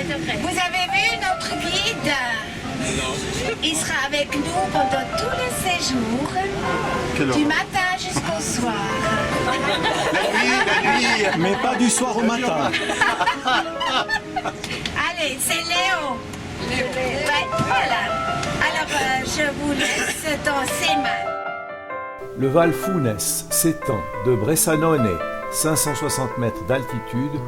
Vous avez vu notre guide? Il sera avec nous pendant tout le séjour, du matin jusqu'au soir. La nuit. Mais pas du soir au matin. Allez, c'est Léo. Ouais, voilà. Alors, je vous laisse dans ses mains. Le Val Funes s'étend de Bressanone, 560 mètres d'altitude,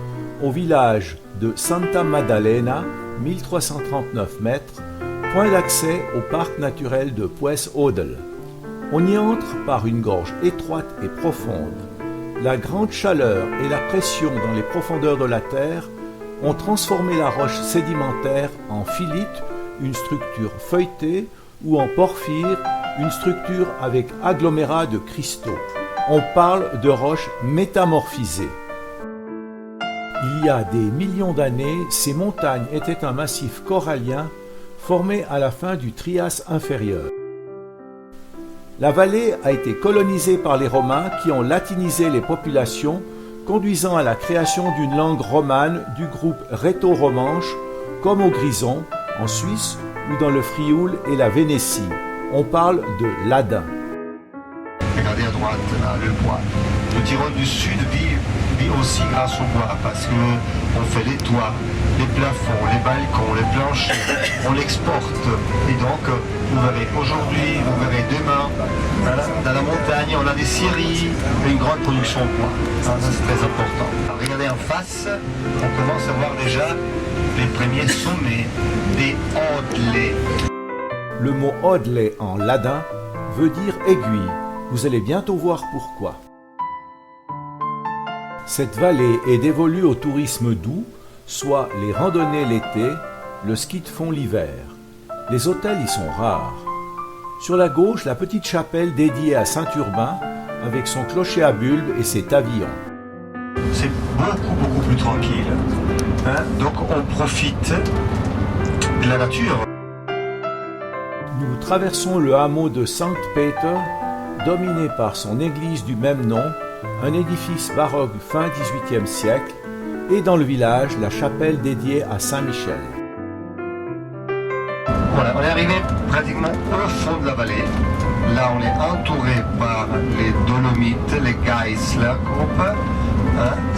au village de Santa Maddalena, 1339 mètres, point d'accès au parc naturel de Puez Odle. On y entre par une gorge étroite et profonde. La grande chaleur et la pression dans les profondeurs de la terre ont transformé la roche sédimentaire en philite, une structure feuilletée, ou en porphyre, une structure avec agglomérat de cristaux. On parle de roches métamorphisées. Il y a des millions d'années, ces montagnes étaient un massif corallien formé à la fin du Trias inférieur. La vallée a été colonisée par les Romains qui ont latinisé les populations, conduisant à la création d'une langue romane du groupe rhéto-romanche, comme au Grison, en Suisse, ou dans le Frioul et la Vénétie. On parle de ladin. Regardez à droite, là, le bois. Le Tyrol du Sud vit aussi grâce au bois, parce qu'on fait les toits, les plafonds, les balcons, les planchers, on l'exporte. Et donc, vous verrez aujourd'hui, vous verrez demain, dans la montagne, on a des scieries, une grande production de bois. Ça, c'est très important. Alors, regardez en face, on commence à voir déjà les premiers sommets des Odlets. Le mot odle en ladin veut dire aiguille. Vous allez bientôt voir pourquoi. Cette vallée est dévolue au tourisme doux, soit les randonnées l'été, le ski de fond l'hiver. Les hôtels y sont rares. Sur la gauche, la petite chapelle dédiée à Saint-Urbain, avec son clocher à bulbe et ses pavillons. C'est beaucoup plus tranquille. Donc on profite de la nature. Nous traversons le hameau de Sankt Peter, dominé par son église du même nom, un édifice baroque fin XVIIIe siècle, et dans le village, la chapelle dédiée à Saint-Michel. Voilà, on est arrivé pratiquement au fond de la vallée. Là, on est entouré par les Dolomites, les Geisler Groupe,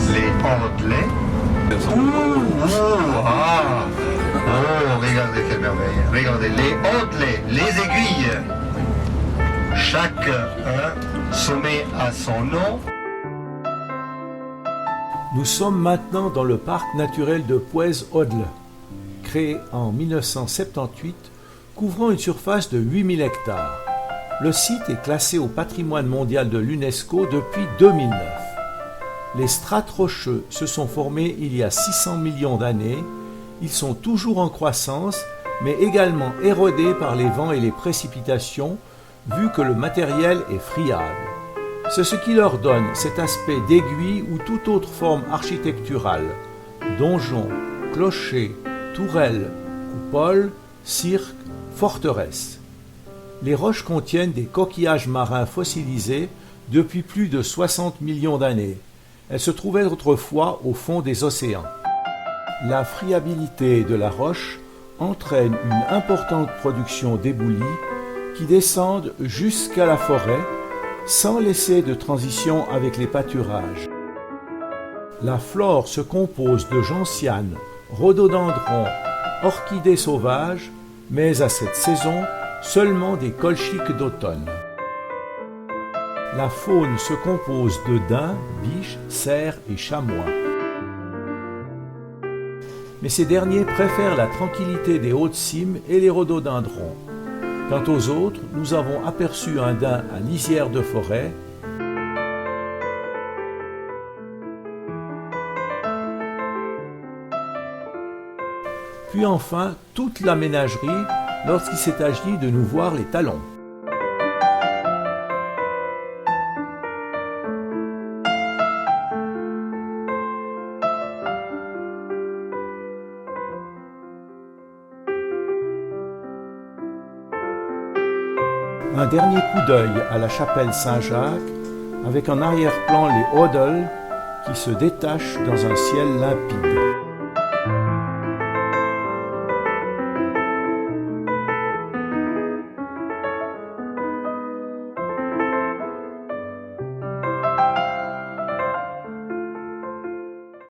les Odlets. Regardez quelle merveille. Regardez, les Odlets, les aiguilles. Chaque sommet a son nom. Nous sommes maintenant dans le parc naturel de Puez Odle, créé en 1978, couvrant une surface de 8000 hectares. Le site est classé au patrimoine mondial de l'UNESCO depuis 2009. Les strates rocheux se sont formés il y a 600 millions d'années. Ils sont toujours en croissance, mais également érodés par les vents et les précipitations, vu que le matériel est friable. C'est ce qui leur donne cet aspect d'aiguille ou toute autre forme architecturale. Donjons, clochers, tourelles, coupoles, cirques, forteresses. Les roches contiennent des coquillages marins fossilisés depuis plus de 60 millions d'années. Elles se trouvaient autrefois au fond des océans. La friabilité de la roche entraîne une importante production d'éboulis qui descendent jusqu'à la forêt sans laisser de transition avec les pâturages. La flore se compose de gentianes, rhododendrons, orchidées sauvages, mais à cette saison, seulement des colchiques d'automne. La faune se compose de daims, biches, cerfs et chamois. Mais ces derniers préfèrent la tranquillité des hautes cimes et les rhododendrons. Quant aux autres, nous avons aperçu un daim à lisière de forêt, puis enfin toute la ménagerie lorsqu'il s'est agi de nous voir les talons. Un dernier coup d'œil à la chapelle Saint-Jacques, avec en arrière-plan les Odle qui se détachent dans un ciel limpide.